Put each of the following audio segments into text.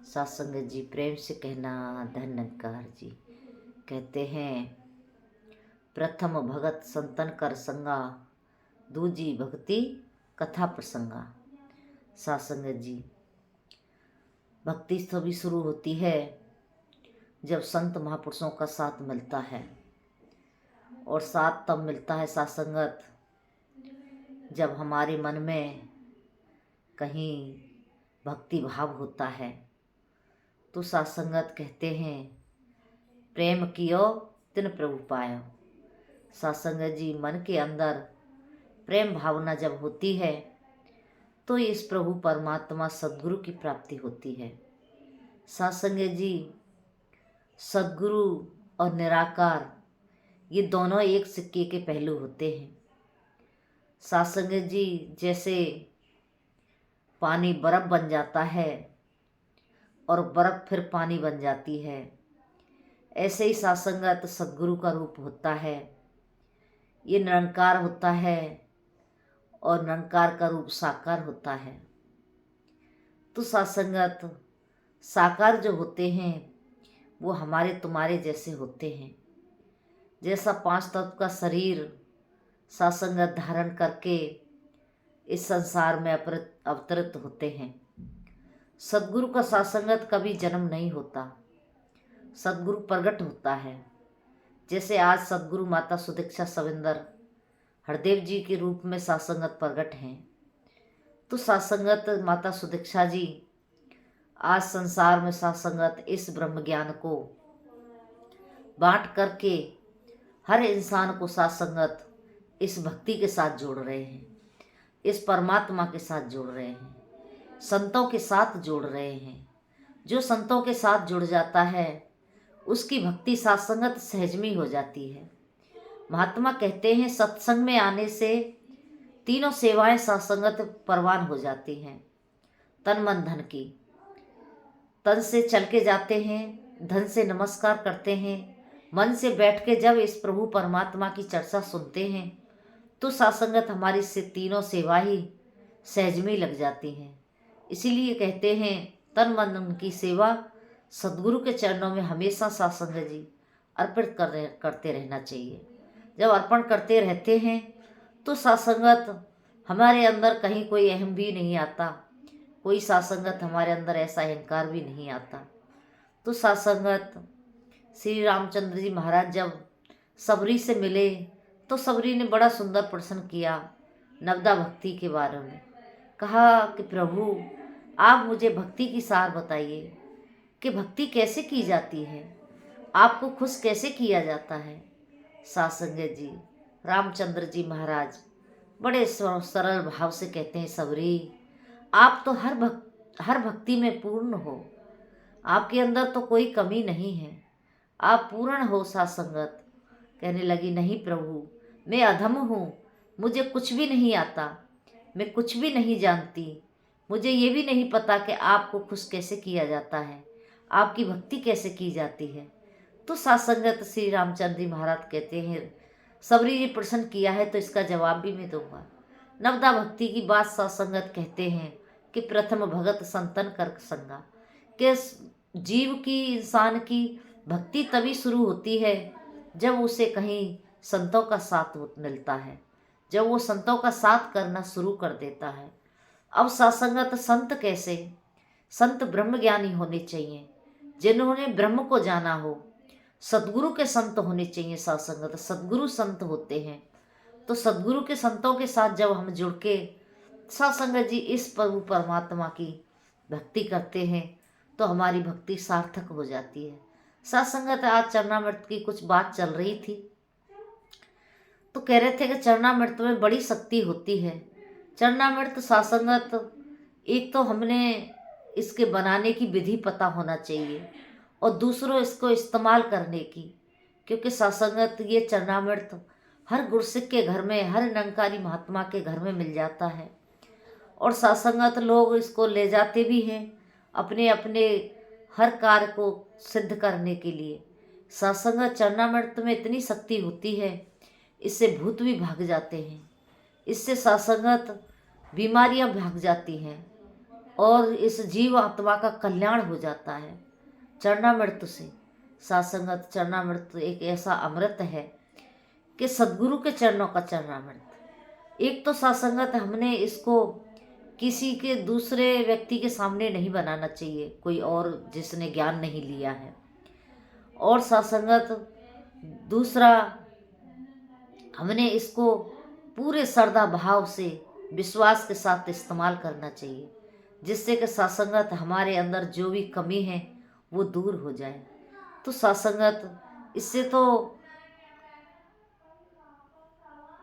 सत्संग जी प्रेम से कहना धन्यकार जी। कहते हैं प्रथम भगत संतन कर संगा, दूजी भक्ति कथा प्रसंगा। सत्संग जी भक्ति तभी शुरू होती है जब संत महापुरुषों का साथ मिलता है, और साथ तब मिलता है सत्संगत जब हमारे मन में कहीं भक्ति भाव होता है। तो सत्संगत कहते हैं प्रेम कियो तिन प्रभु पायो। सत्संगत जी मन के अंदर प्रेम भावना जब होती है तो इस प्रभु परमात्मा सद्गुरु की प्राप्ति होती है। सत्संगत जी सद्गुरु और निराकार ये दोनों एक सिक्के के पहलू होते हैं। सत्संगत जी जैसे पानी बर्फ बन जाता है और बर्फ फिर पानी बन जाती है, ऐसे ही सत्संगत सद्गुरु का रूप होता है। ये निरंकार होता है और निरंकार का रूप साकार होता है। तो सत्संगत साकार जो होते हैं वो हमारे तुम्हारे जैसे होते हैं। जैसा 5 तत्व का शरीर सत्संगत धारण करके इस संसार में अवतरित होते हैं। सद्गुरु का सत्संगत कभी जन्म नहीं होता, सद्गुरु प्रकट होता है। जैसे आज सद्गुरु माता सुदीक्षा सविंदर हरदेव जी के रूप में सत्संगत प्रकट हैं, तो सत्संगत माता सुदीक्षा जी आज संसार में सत्संगत इस ब्रह्म ज्ञान को बांट करके हर इंसान को सत्संगत इस भक्ति के साथ जोड़ रहे हैं, इस परमात्मा के साथ जोड़ रहे हैं, संतों के साथ जोड़ रहे हैं। जो संतों के साथ जुड़ जाता है उसकी भक्ति सत्संगत सहजमी हो जाती है। महात्मा कहते हैं सत्संग में आने से तीनों सेवाएं सत्संगत परवान हो जाती हैं। तन मन धन की, तन से चल के जाते हैं, धन से नमस्कार करते हैं, मन से बैठ के जब इस प्रभु परमात्मा की चर्चा सुनते हैं तो सत्संगत हमारी से तीनों सेवा ही सहजमी लग जाती हैं। इसीलिए कहते हैं तन मन धन की सेवा सद्गुरु के चरणों में हमेशा सत्संग जी अर्पित करते रहना चाहिए। जब अर्पण करते रहते हैं तो सत्संगत हमारे अंदर कहीं कोई अहम भी नहीं आता, कोई सत्संगत हमारे अंदर ऐसा अहंकार भी नहीं आता। तो सत्संगत श्री रामचंद्र जी महाराज जब सबरी से मिले तो सबरी ने बड़ा सुंदर प्रश्न किया नवदा भक्ति के बारे में। कहा कि प्रभु आप मुझे भक्ति की सार बताइए कि भक्ति कैसे की जाती है, आपको खुश कैसे किया जाता है। सत्संगत जी रामचंद्र जी महाराज बड़े सरल भाव से कहते हैं सबरी आप तो हर भक्ति में पूर्ण हो, आपके अंदर तो कोई कमी नहीं है, आप पूर्ण हो। सत्संगत कहने लगी नहीं प्रभु मैं अधम हूँ, मुझे कुछ भी नहीं आता, मैं कुछ भी नहीं जानती, मुझे ये भी नहीं पता कि आपको खुश कैसे किया जाता है, आपकी भक्ति कैसे की जाती है। तो सत्संगत श्री रामचंद्र जी महाराज कहते हैं सबरी जी प्रश्न किया है तो इसका जवाब भी मैं दूंगा। नवदा भक्ति की बात सत्संगत कहते हैं कि प्रथम भगत संतन कर संगा, कि जीव की इंसान की भक्ति तभी शुरू होती है जब उसे कहीं संतों का साथ मिलता है, जब वो संतों का साथ करना शुरू कर देता है। अब सत्संगत संत कैसे? संत ब्रह्मज्ञानी होने चाहिए, जिन्होंने ब्रह्म को जाना हो, सद्गुरु के संत होने चाहिए। सत्संगत सद्गुरु संत होते हैं। तो सद्गुरु के संतों के साथ जब हम जुड़ के सत्संगत जी इस प्रभु परमात्मा की भक्ति करते हैं तो हमारी भक्ति सार्थक हो जाती है। सत्संगत आज चरणामृत की कुछ बात चल रही थी तो कह रहे थे कि चरणामृत में बड़ी शक्ति होती है। चरणामृत सत्संगत एक तो हमने इसके बनाने की विधि पता होना चाहिए और दूसरों इसको इस्तेमाल करने की, क्योंकि सत्संगत ये चरणामृत हर गुरसिक के घर में, हर निरंकारी महात्मा के घर में मिल जाता है और सत्संगत लोग इसको ले जाते भी हैं अपने अपने हर कार्य को सिद्ध करने के लिए। सत्संगत चरणामृत में इतनी शक्ति होती है, इससे भूत भी भाग जाते हैं, इससे सत्संगत बीमारियां भाग जाती हैं और इस जीव आत्मा का कल्याण हो जाता है चरणामृत से। सासंगत चरणामृत एक ऐसा अमृत है कि सद्गुरु के चरणों का चरणामृत। एक तो सासंगत हमने इसको किसी के दूसरे व्यक्ति के सामने नहीं बनाना चाहिए, कोई और जिसने ज्ञान नहीं लिया है। और सासंगत दूसरा, हमने इसको पूरे श्रद्धा भाव से विश्वास के साथ इस्तेमाल करना चाहिए, जिससे कि सासंगत हमारे अंदर जो भी कमी है वो दूर हो जाए। तो सासंगत इससे तो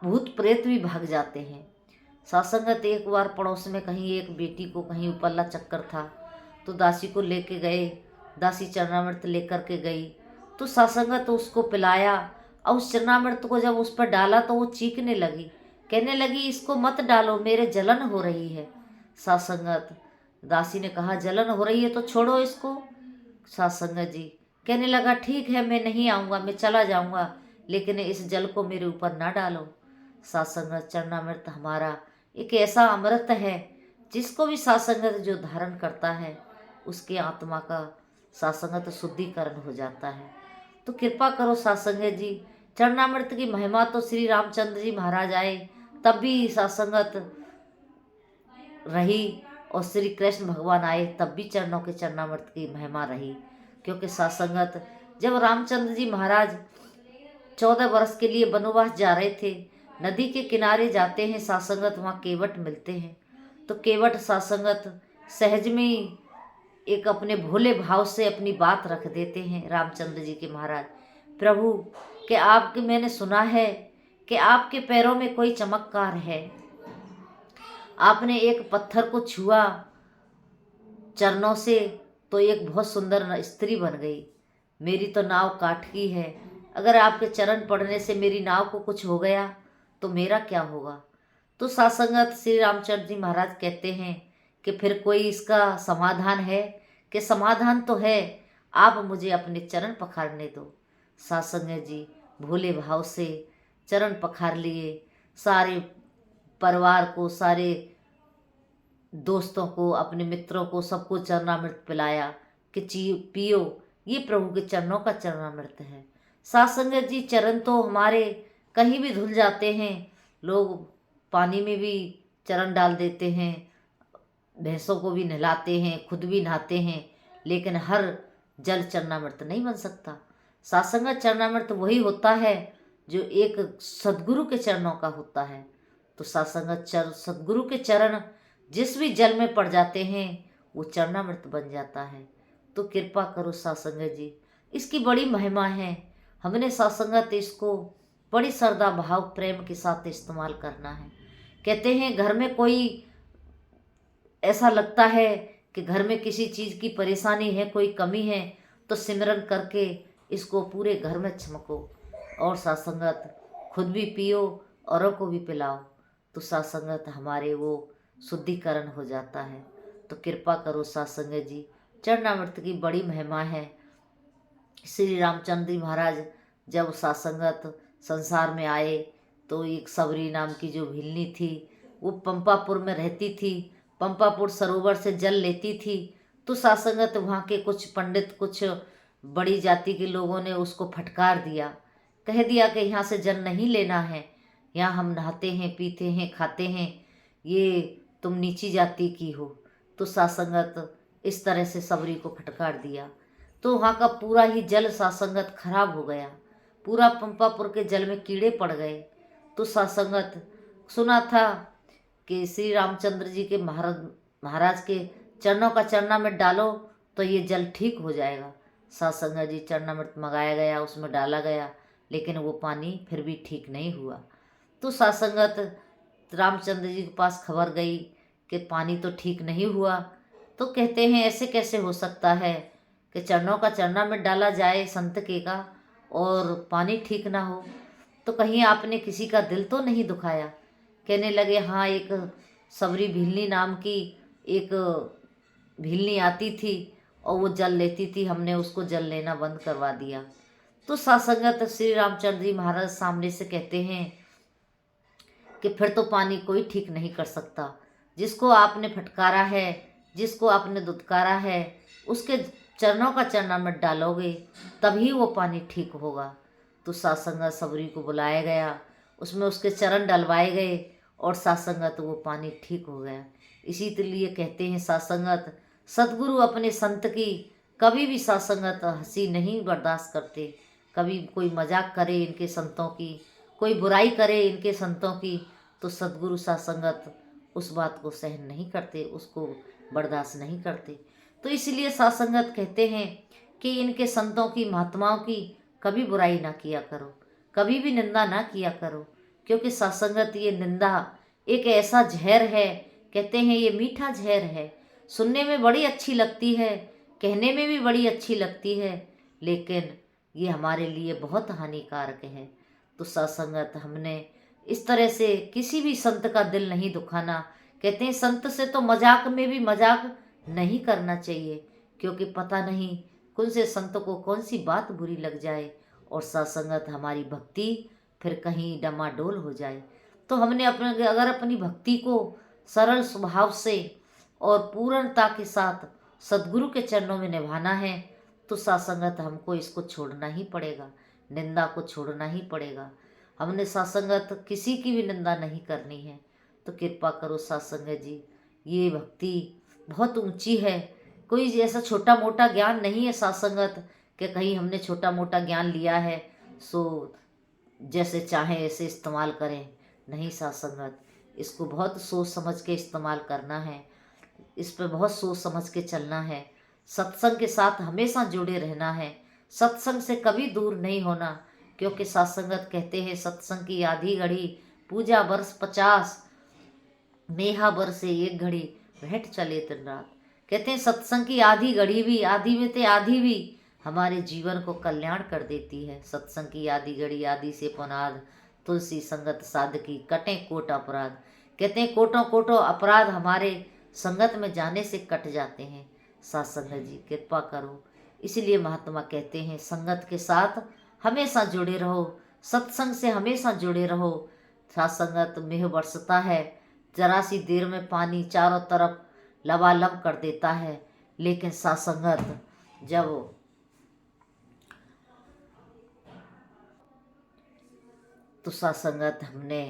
भूत प्रेत भी भाग जाते हैं। सासंगत एक बार पड़ोस में कहीं एक बेटी को कहीं उपल्ला चक्कर था, तो दासी को लेके गए, दासी चरणामृत लेकर के गई, तो सासंगत उसको पिलाया और उस चरणामृत को जब उस पर डाला तो वो चीखने लगी, कहने लगी इसको मत डालो, मेरे जलन हो रही है। सासंगत दासी ने कहा जलन हो रही है तो छोड़ो इसको। सासंगत जी कहने लगा ठीक है, मैं नहीं आऊँगा, मैं चला जाऊँगा, लेकिन इस जल को मेरे ऊपर ना डालो। सासंगत चरणामृत हमारा एक ऐसा अमृत है जिसको भी सासंगत जो धारण करता है उसके आत्मा का सासंगत शुद्धिकरण हो जाता है। तो कृपा करो सासंगत जी, चरणामृत की महिमा तो श्री रामचंद्र जी महाराज आए तब भी सासंगत रही, और श्री कृष्ण भगवान आए तब भी चरणों के चरणामृत की महिमा रही। क्योंकि सासंगत जब रामचंद्र जी महाराज 14 वर्ष के लिए वनवास जा रहे थे, नदी के किनारे जाते हैं सासंगत, वहाँ केवट मिलते हैं। तो केवट सासंगत सहज में एक अपने भोले भाव से अपनी बात रख देते हैं रामचंद्र जी के महाराज, प्रभु कि आपके मैंने सुना है कि आपके पैरों में कोई चमत्कार है, आपने एक पत्थर को छुआ चरणों से तो एक बहुत सुंदर स्त्री बन गई, मेरी तो नाव काठ की है, अगर आपके चरण पड़ने से मेरी नाव को कुछ हो गया तो मेरा क्या होगा। तो सासंगत श्री रामचंद्र जी महाराज कहते हैं कि फिर कोई इसका समाधान है, कि समाधान तो है, आप मुझे अपने चरण पखारने दो। सासंगत जी भोले भाव से चरण पखार लिए, सारे परिवार को, सारे दोस्तों को, अपने मित्रों को, सबको चरणामृत पिलाया कि पियो, ये प्रभु के चरणों का चरणामृत है। सासंगत जी चरण तो हमारे कहीं भी धुल जाते हैं, लोग पानी में भी चरण डाल देते हैं, भैंसों को भी नहलाते हैं, खुद भी नहाते हैं, लेकिन हर जल चरणामृत नहीं बन सकता। सासंगत चरणामृत वही होता है जो एक सद्गुरु के चरणों का होता है। तो सासंगत सद्गुरु के चरण जिस भी जल में पड़ जाते हैं वो चरणामृत बन जाता है। तो कृपा करो सासंगत जी, इसकी बड़ी महिमा है, हमने सासंगत इसको बड़ी श्रद्धा भाव प्रेम के साथ इस्तेमाल करना है। कहते हैं घर में कोई ऐसा लगता है कि घर में किसी चीज़ की परेशानी है, कोई कमी है, तो सिमरन करके इसको पूरे घर में छमको और सासंगत खुद भी पियो, औरों को भी पिलाओ, तो सासंगत हमारे वो शुद्धिकरण हो जाता है। तो कृपा करो सासंगत जी, चरणामृत की बड़ी महिमा है। श्री रामचंद्र जी महाराज जब सासंगत संसार में आए तो एक सबरी नाम की जो भिलनी थी वो पंपापुर में रहती थी, पंपापुर सरोवर से जल लेती थी। तो सासंगत वहाँ के कुछ पंडित, कुछ बड़ी जाति के लोगों ने उसको फटकार दिया, कह दिया कि यहाँ से जल नहीं लेना है, यहाँ हम नहाते हैं, पीते हैं, खाते हैं, ये तुम नीची जाति की हो। तो सासंगत इस तरह से सबरी को फटकार दिया, तो वहाँ का पूरा ही जल सासंगत खराब हो गया, पूरा पंपापुर के जल में कीड़े पड़ गए। तो सासंगत सुना था कि श्री रामचंद्र जी के महाराज के चरणों का चरणामृत डालो तो ये जल ठीक हो जाएगा। सासंगत जी चरणामृत मंगाया गया, उसमें डाला गया, लेकिन वो पानी फिर भी ठीक नहीं हुआ। तो सासंगत रामचंद्र जी के पास खबर गई कि पानी तो ठीक नहीं हुआ। तो कहते हैं ऐसे कैसे हो सकता है कि चरणों का चरणामृत डाला जाए संत के का और पानी ठीक ना हो, तो कहीं आपने किसी का दिल तो नहीं दुखाया। कहने लगे हाँ, एक सबरी भिलनी नाम की एक भिलनी आती थी और वो जल लेती थी, हमने उसको जल लेना बंद करवा दिया। तो सासंगत श्री रामचंद्र जी महाराज सामने से कहते हैं कि फिर तो पानी कोई ठीक नहीं कर सकता, जिसको आपने फटकारा है जिसको आपने दुत्कारा है उसके चरणों का चरणामृत डालोगे तभी वो पानी ठीक होगा। तो सासंगत सबरी को बुलाया गया, उसमें उसके चरण डलवाए गए और सासंगत वो पानी ठीक हो गया। इसी लिए कहते हैं सासंगत सदगुरु अपने संत की कभी भी सासंगत हंसी नहीं बर्दाश्त करते। कभी कोई मजाक करे इनके संतों की, कोई बुराई करे इनके संतों की, तो सदगुरु सासंगत उस बात को सहन नहीं करते, उसको बर्दाश्त नहीं करते। तो इसलिए सासंगत कहते हैं कि इनके संतों की महात्माओं की कभी बुराई ना किया करो, कभी भी निंदा ना किया करो, क्योंकि सासंगत ये निंदा एक ऐसा जहर है, कहते हैं ये मीठा जहर है, सुनने में बड़ी अच्छी लगती है, कहने में भी बड़ी अच्छी लगती है, लेकिन ये हमारे लिए बहुत हानिकारक है। तो सत्संगत हमने इस तरह से किसी भी संत का दिल नहीं दुखाना। कहते हैं संत से तो मजाक में भी मजाक नहीं करना चाहिए, क्योंकि पता नहीं कौन से संत को कौन सी बात बुरी लग जाए और सत्संगत हमारी भक्ति फिर कहीं डमाडोल हो जाए। तो हमने अपने अगर अपनी भक्ति को सरल स्वभाव से और पूर्णता के साथ सदगुरु के चरणों में निभाना है तो सत्संगत हमको इसको छोड़ना ही पड़ेगा, निंदा को छोड़ना ही पड़ेगा। हमने सत्संगत किसी की भी निंदा नहीं करनी है। तो कृपा करो सत्संगत जी, ये भक्ति बहुत ऊंची है, कोई ऐसा छोटा मोटा ज्ञान नहीं है सत्संगत कि कहीं हमने छोटा मोटा ज्ञान लिया है सो जैसे चाहे ऐसे इस्तेमाल करें। नहीं सत्संगत, इसको बहुत सोच समझ के इस्तेमाल करना है, इस पर बहुत सोच समझ के चलना है, सत्संग के साथ हमेशा जुड़े रहना है, सत्संग से कभी दूर नहीं होना, क्योंकि सत्संगत कहते हैं सत्संग की आधी घड़ी पूजा वर्ष 50, नेहा बरसे एक घड़ी भेंट चले दिन रात। कहते हैं सत्संग की आधी घड़ी भी, आधी में ते आधी भी हमारे जीवन को कल्याण कर देती है। सत्संग की आधी घड़ी आदि से पुनाद, तुलसी संगत साधकी कटे कोट अपराध। कहते हैं कोटों कोटों अपराध हमारे संगत में जाने से कट जाते हैं। सत्संग जी कृपा करो, इसलिए महात्मा कहते हैं संगत के साथ हमेशा जुड़े रहो, सत्संग से हमेशा जुड़े रहो। सत्संगत मेह बरसता है, जरा सी देर में पानी चारों तरफ लबालब कर देता है, लेकिन सत्संगत जब तो सत्संगत हमने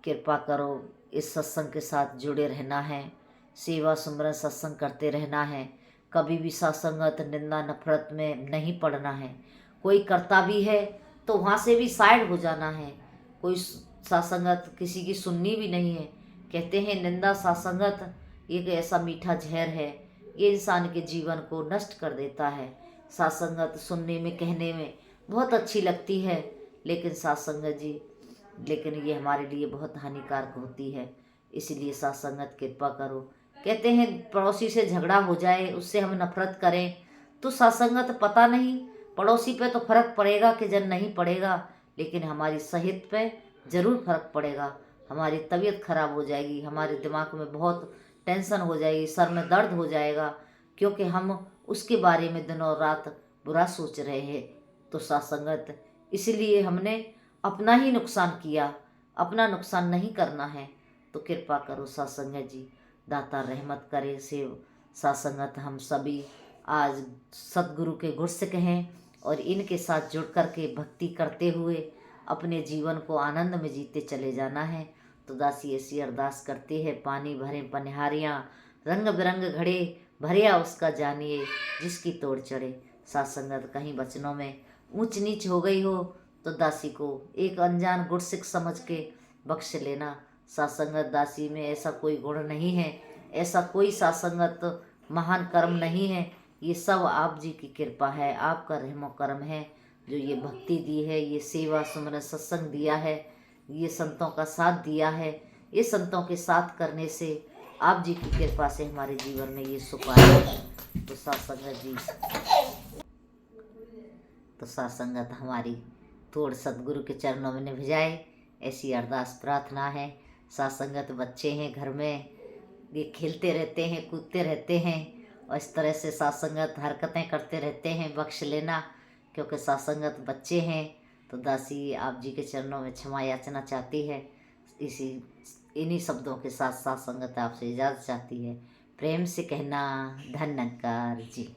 कृपा करो इस सत्संग के साथ जुड़े रहना है, सेवा सुमरन सत्संग करते रहना है, कभी भी सत्संगत निंदा नफरत में नहीं पड़ना है। कोई करता भी है तो वहाँ से भी साइड हो जाना है, कोई सत्संगत किसी की सुननी भी नहीं है। कहते हैं निंदा सत्संगत एक ऐसा मीठा जहर है, ये इंसान के जीवन को नष्ट कर देता है। सत्संगत सुनने में कहने में बहुत अच्छी लगती है, लेकिन सत्संगत जी लेकिन ये हमारे लिए बहुत हानिकारक होती है। इसलिए सत्संगत कृपा करो। कहते हैं पड़ोसी से झगड़ा हो जाए उससे हम नफरत करें तो सत्संगत पता नहीं पड़ोसी पे तो फर्क पड़ेगा कि जन नहीं पड़ेगा, लेकिन हमारी सेहत पे ज़रूर फर्क पड़ेगा। हमारी तबीयत खराब हो जाएगी, हमारे दिमाग में बहुत टेंशन हो जाएगी, सर में दर्द हो जाएगा, क्योंकि हम उसके बारे में दिनों रात बुरा सोच रहे हैं। तो सत्संगत इसलिए हमने अपना ही नुकसान किया, अपना नुकसान नहीं करना है। तो कृपा करो सत्संगत जी, दाता रहमत करे से सत्संगत हम सभी आज सतगुरु के गुण से कहें और इनके साथ जुड़ कर के भक्ति करते हुए अपने जीवन को आनंद में जीते चले जाना है। तो दासी ऐसी अरदास करते हैं, पानी भरे पनिहारियाँ रंग बिरंग घड़े भरिया उसका जानिए जिसकी तोड़ चढ़े। सत्संगत कहीं वचनों में ऊंच नीच हो गई हो तो दासी को एक अनजान गुरसिक समझ के बख्श लेना। सत्संगत दासी में ऐसा कोई गुण नहीं है, ऐसा कोई सत्संगत महान कर्म नहीं है, ये सब आप जी की कृपा है, आपका रहमो करम है जो ये भक्ति दी है, ये सेवा सुमरन सत्संग दिया है, ये संतों का साथ दिया है। ये संतों के साथ करने से आप जी की कृपा से हमारे जीवन में ये सुख आया है। तो सत्संगत जी, तो सत्संगत हमारी तोड़ सतगुरु के चरणों में निभाए, ऐसी अरदास प्रार्थना है। सत्संगत बच्चे हैं घर में, ये खेलते रहते हैं, कूदते रहते हैं और इस तरह से सत्संगत हरकतें करते रहते हैं, बख्श लेना, क्योंकि सत्संगत बच्चे हैं। तो दासी आप जी के चरणों में क्षमा याचना चाहती है। इन्हीं शब्दों के साथ सत्संगत आपसे इजाज़त चाहती है। प्रेम से कहना धन्यकार जी।